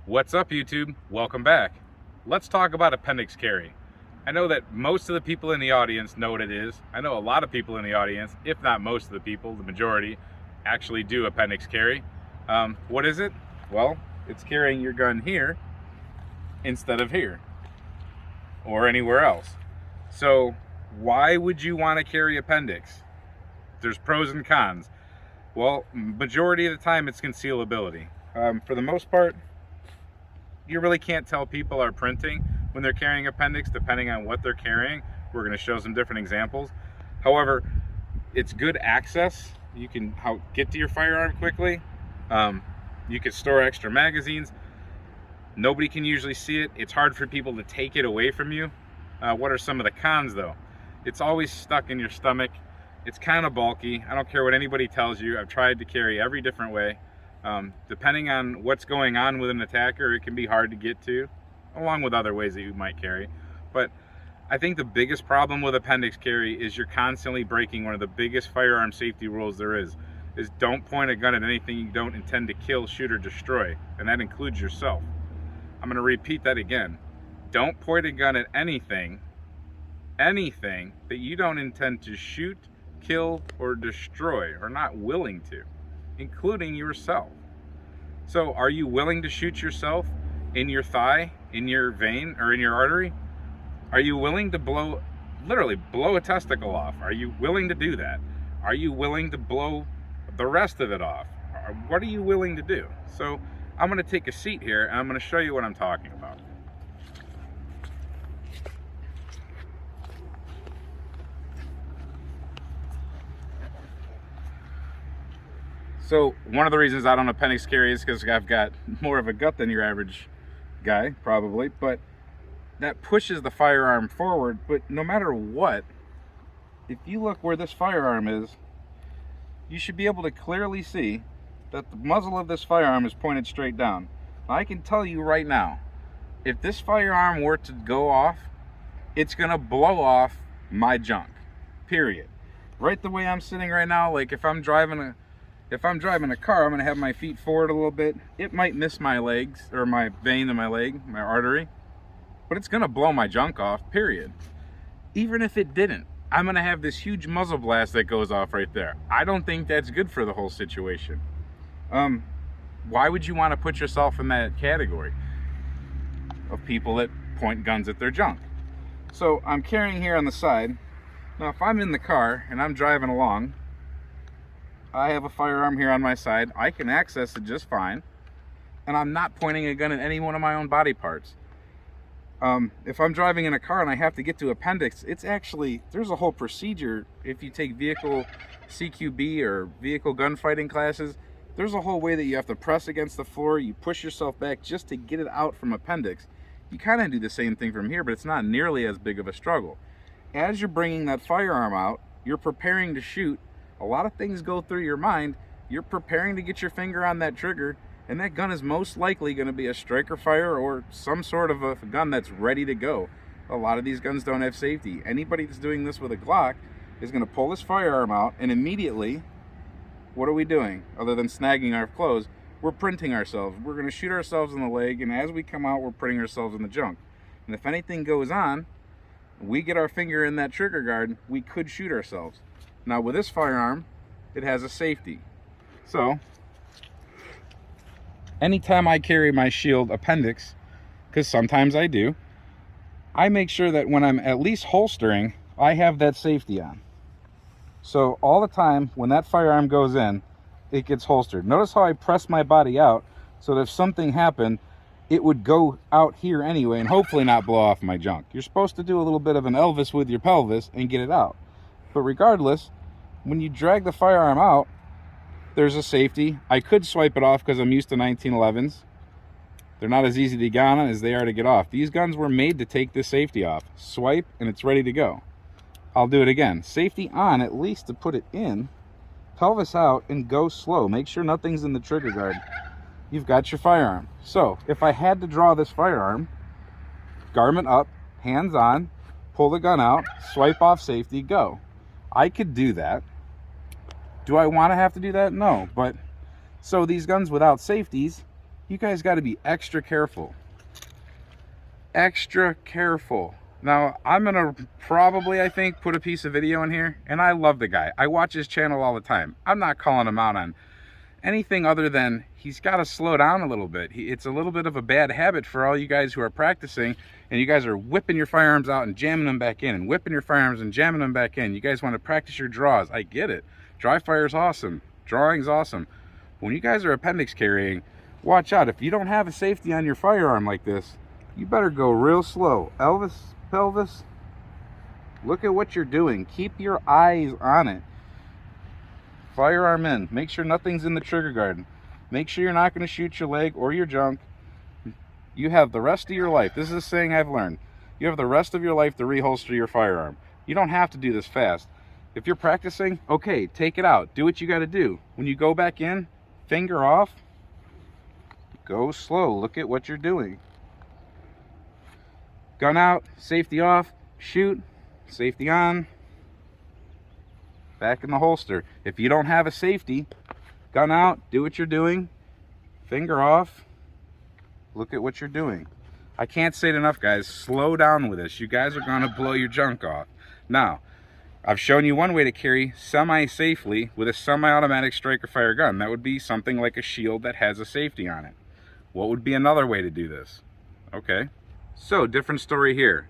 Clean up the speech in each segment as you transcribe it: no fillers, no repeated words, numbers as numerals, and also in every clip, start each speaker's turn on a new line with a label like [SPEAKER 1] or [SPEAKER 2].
[SPEAKER 1] What's up, YouTube? Welcome back. Let's talk about appendix carry. I know that most of the people in the audience know what it is. I know a lot of people in the audience, if not most of the people, the majority, actually do appendix carry. What is it? Well, it's carrying your gun here instead of here or anywhere else. So why would you want to carry appendix? There's pros and cons. Well, majority of the time it's concealability. For the most part, you really can't tell people are printing when they're carrying appendix, depending on what they're carrying. We're going to show some different examples. However, it's good access. You can get to your firearm quickly. You can store extra magazines. Nobody can usually see it. It's hard for people to take it away from you. What are some of the cons though? It's always stuck in your stomach. It's kind of bulky. I don't care what anybody tells you. I've tried to carry every different way. Depending on what's going on with an attacker, it can be hard to get to, along with other ways that you might carry. But I think the biggest problem with appendix carry is you're constantly breaking one of the biggest firearm safety rules there is don't point a gun at anything you don't intend to kill, shoot, or destroy, and that includes yourself. I'm going to repeat that again. Don't point a gun at anything that you don't intend to shoot, kill, or destroy, or not willing to, including yourself. So are you willing to shoot yourself in your thigh, in your vein, or in your artery? Are you willing to literally blow a testicle off? Are you willing to do that? Are you willing to blow the rest of it off? What are you willing to do? So I'm going to take a seat here and I'm going to show you what I'm talking about. So one of the reasons I don't appendix carry is because I've got more of a gut than your average guy, probably, but that pushes the firearm forward. But no matter what, if you look where this firearm is, you should be able to clearly see that the muzzle of this firearm is pointed straight down. I can tell you right now, if this firearm were to go off, it's gonna blow off my junk, period. Right the way I'm sitting right now, like if I'm driving a car, I'm gonna have my feet forward a little bit. It might miss my legs, or my vein in my leg, my artery, but it's gonna blow my junk off, period. Even if it didn't, I'm gonna have this huge muzzle blast that goes off right there. I don't think that's good for the whole situation. Why would you want to put yourself in that category of people that point guns at their junk? So I'm carrying here on the side. Now if I'm in the car and I'm driving along, I have a firearm here on my side. I can access it just fine, and I'm not pointing a gun at any one of my own body parts. If I'm driving in a car and I have to get to appendix, there's a whole procedure. If you take vehicle CQB or vehicle gunfighting classes, there's a whole way that you have to press against the floor. You push yourself back just to get it out from appendix. You kind of do the same thing from here, but it's not nearly as big of a struggle. As you're bringing that firearm out, you're preparing to shoot. A lot of things go through your mind. You're preparing to get your finger on that trigger, and that gun is most likely going to be a striker fire or some sort of a gun that's ready to go. A lot of these guns don't have safety. Anybody that's doing this with a Glock is going to pull this firearm out, and immediately, what are we doing? Other than snagging our clothes, we're printing ourselves. We're going to shoot ourselves in the leg, and as we come out, we're putting ourselves in the junk. And if anything goes on, we get our finger in that trigger guard, we could shoot ourselves. Now with this firearm, it has a safety. So anytime I carry my shield appendix, because sometimes I do, I make sure that when I'm at least holstering, I have that safety on. So all the time when that firearm goes in, it gets holstered. Notice how I press my body out so that if something happened, it would go out here anyway and hopefully not blow off my junk. You're supposed to do a little bit of an Elvis with your pelvis and get it out. But regardless, when you drag the firearm out, there's a safety. I could swipe it off because I'm used to 1911s. They're not as easy to get on as they are to get off. These guns were made to take this safety off. Swipe and it's ready to go. I'll do it again. Safety on, at least to put it in. Pelvis out and go slow. Make sure nothing's in the trigger guard. You've got your firearm. So if I had to draw this firearm, garment up, hands on, pull the gun out, swipe off safety, go. I could do that. Do I want to have to do that? No. But so these guns without safeties, you guys got to be extra careful. Extra careful. Now, I'm going to probably, I think, put a piece of video in here. And I love the guy. I watch his channel all the time. I'm not calling him out on anything other than he's got to slow down a little bit. It's a little bit of a bad habit for all you guys who are practicing, and you guys are whipping your firearms out and jamming them back in, and whipping your firearms and jamming them back in. You guys want to practice your draws. I get it. Dry fire's awesome. Drawing's awesome. When you guys are appendix carrying, watch out. If you don't have a safety on your firearm like this, you better go real slow. Elvis, pelvis, look at what you're doing. Keep your eyes on it. Firearm in. Make sure nothing's in the trigger guard. Make sure you're not going to shoot your leg or your junk. You have the rest of your life. This is a saying I've learned. You have the rest of your life to reholster your firearm. You don't have to do this fast. If you're practicing, okay, take it out. Do what you got to do. When you go back in, finger off. Go slow. Look at what you're doing. Gun out, safety off, shoot, safety on. Back in the holster. If you don't have a safety, gun out, do what you're doing, finger off, look at what you're doing. I can't say it enough, guys. Slow down with this. You guys are going to blow your junk off. Now, I've shown you one way to carry semi-safely with a semi-automatic striker fire gun. That would be something like a shield that has a safety on it. What would be another way to do this? Okay, so different story here.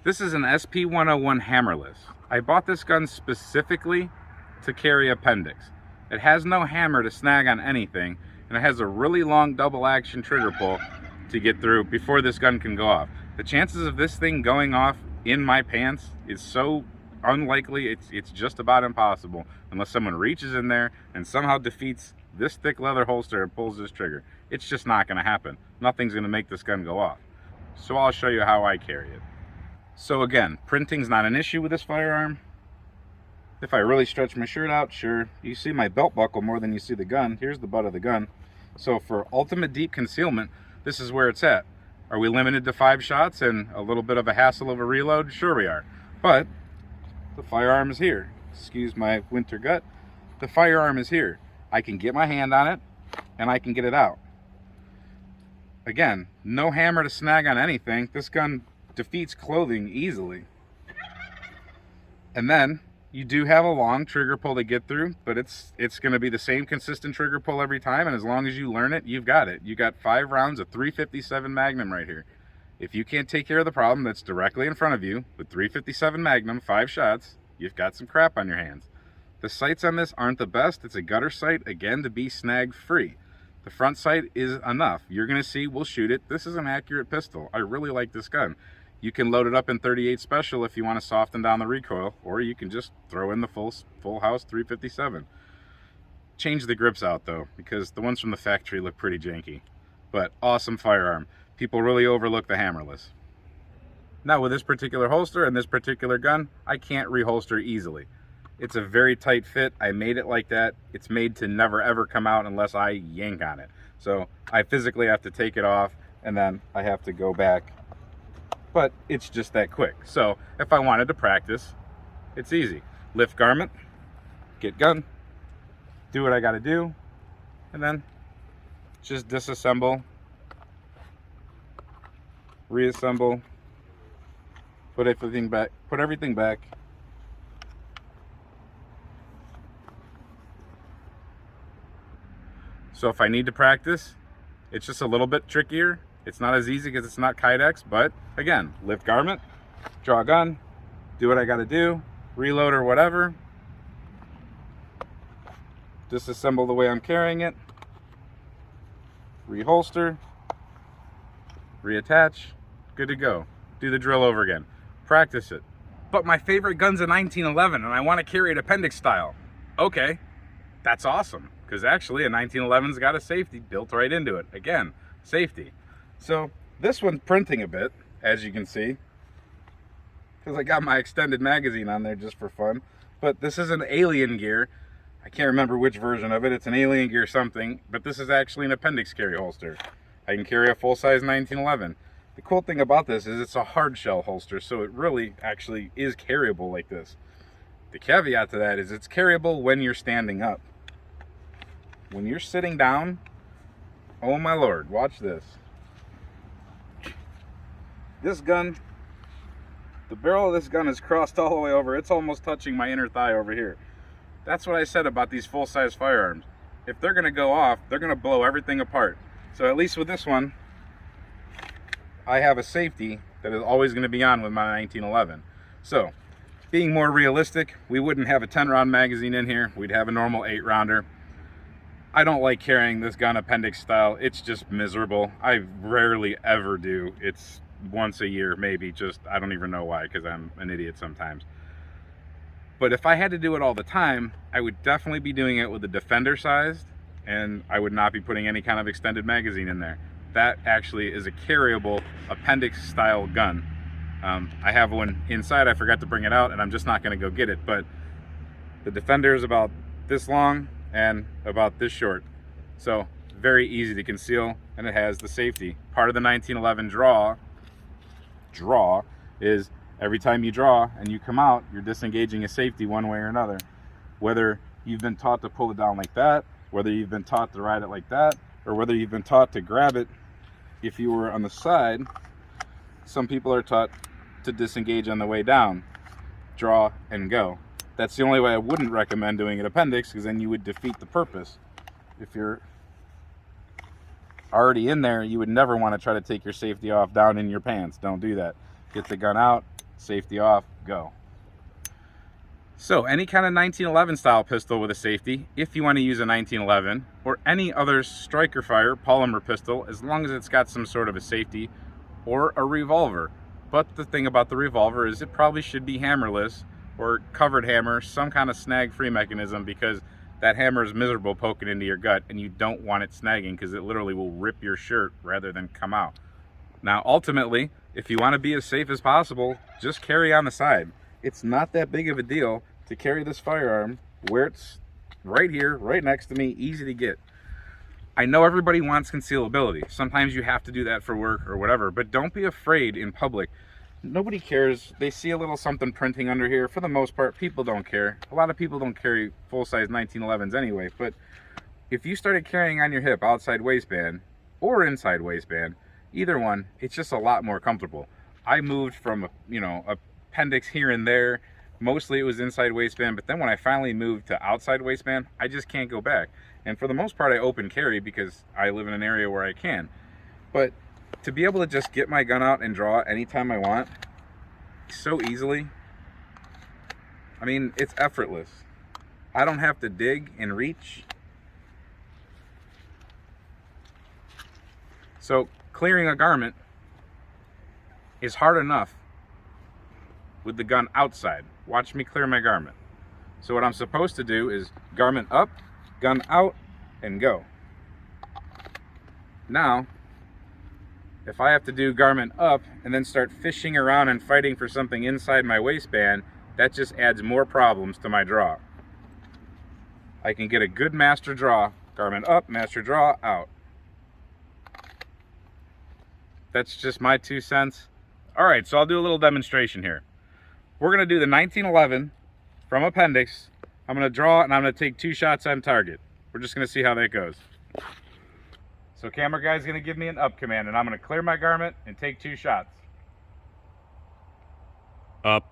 [SPEAKER 1] This is an SP101 hammerless. I bought this gun specifically to carry appendix. It has no hammer to snag on anything, and it has a really long double action trigger pull to get through before this gun can go off. The chances of this thing going off in my pants is so unlikely, it's just about impossible, unless someone reaches in there and somehow defeats this thick leather holster and pulls this trigger. It's just not going to happen. Nothing's going to make this gun go off. So I'll show you how I carry it. So again, printing's not an issue with this firearm. If I really stretch my shirt out, sure, you see my belt buckle more than you see the gun. Here's the butt of the gun. So for ultimate deep concealment, this is where it's at. Are we limited to 5 shots and a little bit of a hassle of a reload? Sure we are. But the firearm is here. Excuse my winter gut. The firearm is here. I can get my hand on it and I can get it out. Again, no hammer to snag on anything. This gun defeats clothing easily. And then you do have a long trigger pull to get through, but it's going to be the same consistent trigger pull every time, and as long as you learn it, you've got it. You got 5 rounds of 357 Magnum right here. If you can't take care of the problem that's directly in front of you with 357 Magnum, 5 shots, you've got some crap on your hands. The sights on this aren't the best. It's a gutter sight, again, to be snag free. The front sight is enough. You're going to see, we'll shoot it. This is an accurate pistol. I really like this gun. You can load it up in 38 special if you want to soften down the recoil, or you can just throw in the full house 357. Change the grips out though, because the ones from the factory look pretty janky. But awesome firearm. People really overlook the hammerless. Now with this particular holster and this particular gun, I can't reholster easily. It's a very tight fit. I made it like that. It's made to never ever come out unless I yank on it. So I physically have to take it off and then I have to go back. But it's just that quick. So if I wanted to practice, it's easy. Lift garment, get gun, do what I gotta do, and then just disassemble, reassemble, put everything back. So if I need to practice, it's just a little bit trickier. It's not as easy because it's not Kydex, but again, lift garment, draw a gun, do what I gotta do, reload or whatever, disassemble the way I'm carrying it, reholster, reattach, good to go. Do the drill over again. Practice it. But my favorite gun's a 1911 and I want to carry it appendix style. Okay, that's awesome, because actually a 1911's got a safety built right into it. Again, safety. So this one's printing a bit, as you can see, because I got my extended magazine on there just for fun. But this is an Alien Gear. I can't remember which version of it. It's an Alien Gear something, but this is actually an appendix carry holster. I can carry a full-size 1911. The cool thing about this is it's a hard shell holster, so it really actually is carryable like this. The caveat to that is it's carryable when you're standing up. When you're sitting down, oh my lord, watch this. This gun, the barrel of this gun is crossed all the way over. It's almost touching my inner thigh over here. That's what I said about these full-size firearms. If they're gonna go off, they're gonna blow everything apart. So at least with this one, I have a safety that is always gonna be on with my 1911. So, being more realistic, we wouldn't have a 10-round magazine in here. We'd have a normal 8-rounder. I don't like carrying this gun appendix style. It's just miserable. I rarely ever do. It's once a year, maybe. Just, I don't even know why, because I'm an idiot sometimes. But if I had to do it all the time, I would definitely be doing it with a defender sized, and I would not be putting any kind of extended magazine in there. That actually is a carryable appendix style gun. I have one inside. I forgot to bring it out, and I'm just not going to go get it. But the defender is about this long and about this short, so very easy to conceal, and it has the safety. Part of the 1911 draw is every time you draw and you come out, you're disengaging a safety one way or another. Whether you've been taught to pull it down like that, whether you've been taught to ride it like that, or whether you've been taught to grab it if you were on the side. Some people are taught to disengage on the way down, draw and go. That's the only way I wouldn't recommend doing an appendix, because then you would defeat the purpose. If you're already in there, you would never want to try to take your safety off down in your pants. Don't do that. Get the gun out, safety off, go. So any kind of 1911 style pistol with a safety, if you want to use a 1911 or any other striker fire polymer pistol, as long as it's got some sort of a safety, or a revolver. But the thing about the revolver is it probably should be hammerless or covered hammer, some kind of snag-free mechanism, because that hammer is miserable poking into your gut, and you don't want it snagging, because it literally will rip your shirt rather than come out. Now ultimately, if you want to be as safe as possible, just carry on the side. It's not that big of a deal to carry this firearm where it's right here, right next to me, easy to get. I know everybody wants concealability. Sometimes you have to do that for work or whatever, but don't be afraid in public. Nobody cares. They see a little something printing under here. For the most part, people don't care. A lot of people don't carry full-size 1911s anyway, but if you started carrying on your hip outside waistband or inside waistband, either one, it's just a lot more comfortable. I moved from, appendix here and there. Mostly it was inside waistband, but then when I finally moved to outside waistband, I just can't go back. And for the most part, I open carry because I live in an area where I can. But to be able to just get my gun out and draw anytime I want so easily, I mean, it's effortless. I don't have to dig and reach. So clearing a garment is hard enough with the gun outside. Watch me clear my garment. So what I'm supposed to do is garment up, gun out, and go. Now, if I have to do garment up and then start fishing around and fighting for something inside my waistband, that just adds more problems to my draw. I can get a good master draw, garment up, master draw, out. That's just my 2 cents. All right, so I'll do a little demonstration here. We're gonna do the 1911 from appendix. I'm gonna draw and I'm gonna take 2 shots on target. We're just gonna see how that goes. So camera guy's gonna give me an up command, and I'm gonna clear my garment and take 2 shots.
[SPEAKER 2] Up.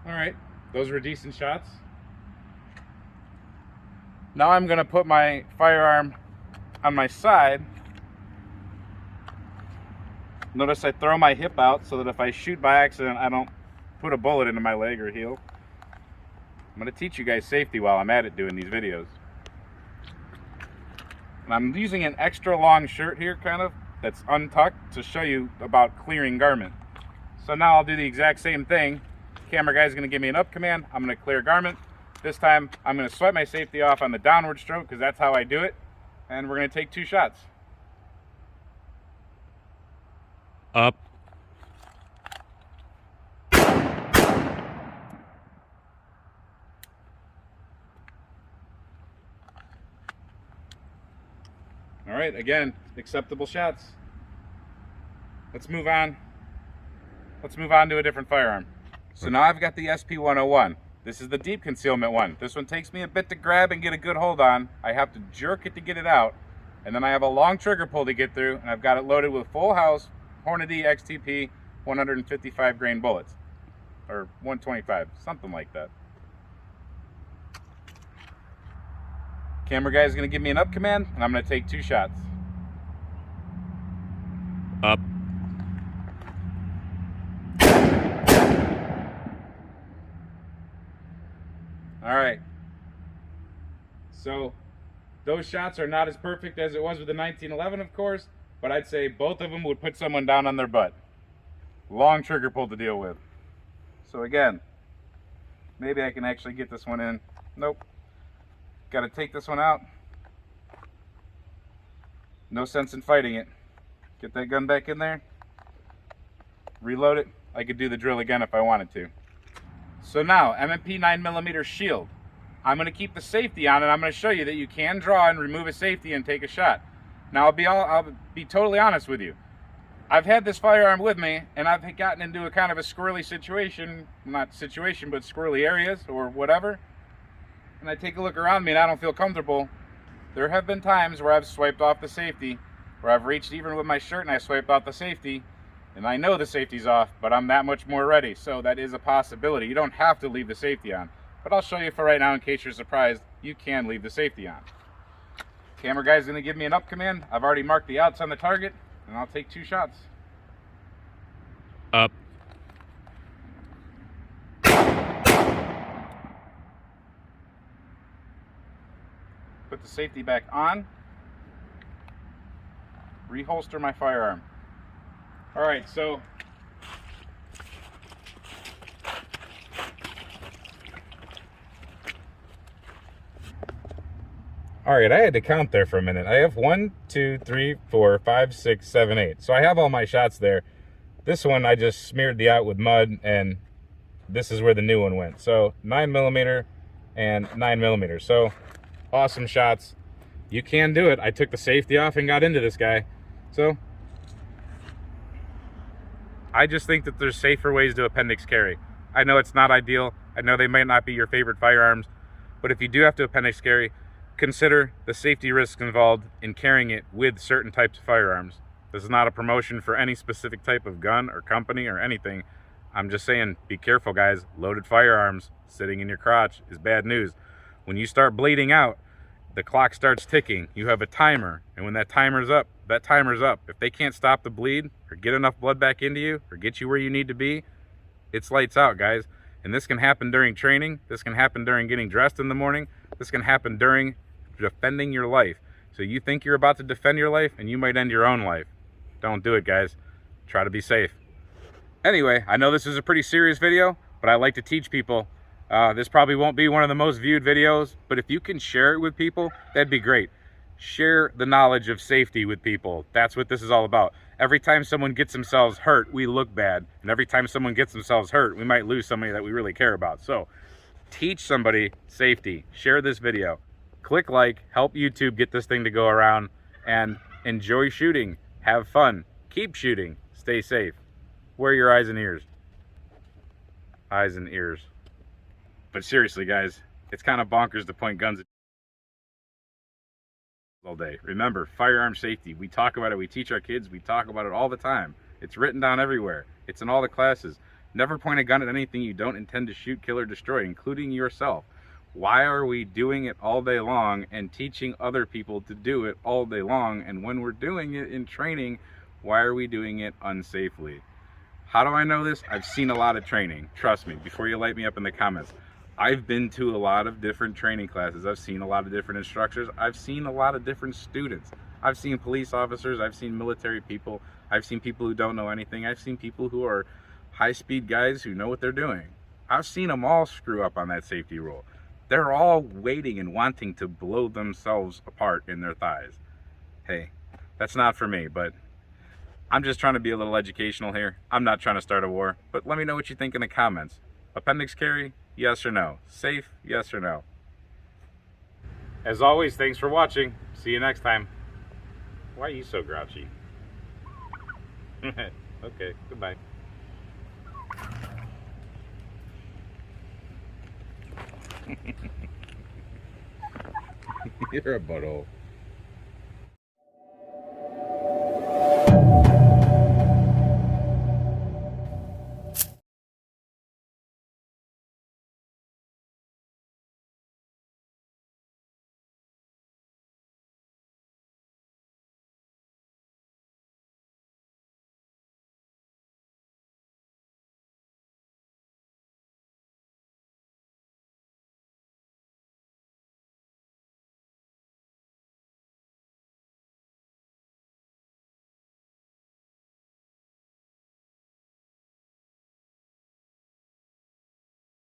[SPEAKER 1] All right, those were decent shots. Now I'm gonna put my firearm on my side. Notice I throw my hip out so that if I shoot by accident, I don't put a bullet into my leg or heel. I'm gonna teach you guys safety while I'm at it doing these videos. And I'm using an extra long shirt here, kind of, that's untucked to show you about clearing garment. So now I'll do the exact same thing. Camera guy's gonna give me an up command. I'm gonna clear garment. This time I'm gonna swipe my safety off on the downward stroke, because that's how I do it. And we're gonna take 2 shots.
[SPEAKER 2] Up.
[SPEAKER 1] All All right, again, acceptable shots. Let's move on. Let's move on to a different firearm. So now I've got the SP101. This is the deep concealment one. This one takes me a bit to grab and get a good hold on. I have to jerk it to get it out. And then I have a long trigger pull to get through, and I've got it loaded with full house Hornady XTP 155 grain bullets. Or 125, something like that. Camera guy is going to give me an up command, and I'm going to take 2 shots.
[SPEAKER 2] Up.
[SPEAKER 1] All right. So those shots are not as perfect as it was with the 1911, of course, but I'd say both of them would put someone down on their butt. Long trigger pull to deal with. So again, maybe I can actually get this one in. Nope. Got to take this one out. No sense in fighting it. Get that gun back in there. Reload it. I could do the drill again if I wanted to. So now, M&P 9mm shield. I'm going to keep the safety on, and I'm going to show you that you can draw and remove a safety and take a shot. Now, I'll be totally honest with you. I've had this firearm with me, and I've gotten into a kind of a squirrely situation, not situation, but squirrely areas or whatever. And I take a look around me and I don't feel comfortable. There have been times where I've swiped off the safety, where I've reached even with my shirt and I swiped off the safety, and I know the safety's off, but I'm that much more ready. So that is a possibility. You don't have to leave the safety on, but I'll show you for right now in case you're surprised. You can leave the safety on. Camera guy's gonna give me an up command. I've already marked the outs on the target, and I'll take 2 shots.
[SPEAKER 2] Up.
[SPEAKER 1] Put the safety back on. Reholster my firearm. All right, so all right, I had to count there for a minute. I have 1, 2, 3, 4, 5, 6, 7, 8. So I have all my shots there. This one I just smeared the out with mud, and this is where the new one went. So 9mm and 9mm. So awesome shots. You can do it. I took the safety off and got into this guy. So I just think that there's safer ways to appendix carry. I know it's not ideal. I know they might not be your favorite firearms, but if you do have to appendix carry, consider the safety risks involved in carrying it with certain types of firearms. This is not a promotion for any specific type of gun or company or anything. I'm just saying, be careful, guys. Loaded firearms sitting in your crotch is bad news. When you start bleeding out, the clock starts ticking. You have a timer, and when that timer's up, that timer's up. If they can't stop the bleed or get enough blood back into you or get you where you need to be, it's lights out, guys. And this can happen during training. This can happen during getting dressed in the morning. This can happen during defending your life. So you think you're about to defend your life, and you might end your own life. Don't do it, guys. Try to be safe. Anyway, I know this is a pretty serious video, but I like to teach people. This probably won't be one of the most viewed videos, but if you can share it with people, that'd be great. Share the knowledge of safety with people. That's what this is all about. Every time someone gets themselves hurt, we look bad. And every time someone gets themselves hurt, we might lose somebody that we really care about. So teach somebody safety. Share this video. Click like, help YouTube get this thing to go around, and enjoy shooting. Have fun. Keep shooting. Stay safe. Wear your eyes and ears. Eyes and ears. But seriously, guys, it's kind of bonkers to point guns at all day. Remember, firearm safety. We talk about it. We teach our kids. We talk about it all the time. It's written down everywhere. It's in all the classes. Never point a gun at anything you don't intend to shoot, kill, or destroy, including yourself. Why are we doing it all day long and teaching other people to do it all day long? And when we're doing it in training, why are we doing it unsafely? How do I know this? I've seen a lot of training. Trust me, before you light me up in the comments. I've been to a lot of different training classes. I've seen a lot of different instructors. I've seen a lot of different students. I've seen police officers. I've seen military people. I've seen people who don't know anything. I've seen people who are high-speed guys who know what they're doing. I've seen them all screw up on that safety rule. They're all waiting and wanting to blow themselves apart in their thighs. Hey, that's not for me, but I'm just trying to be a little educational here. I'm not trying to start a war, but let me know what you think in the comments. Appendix carry, yes or no? Safe, yes or no? As always, thanks for watching. See you next time. Why are you so grouchy? Okay, goodbye. You're a butthole.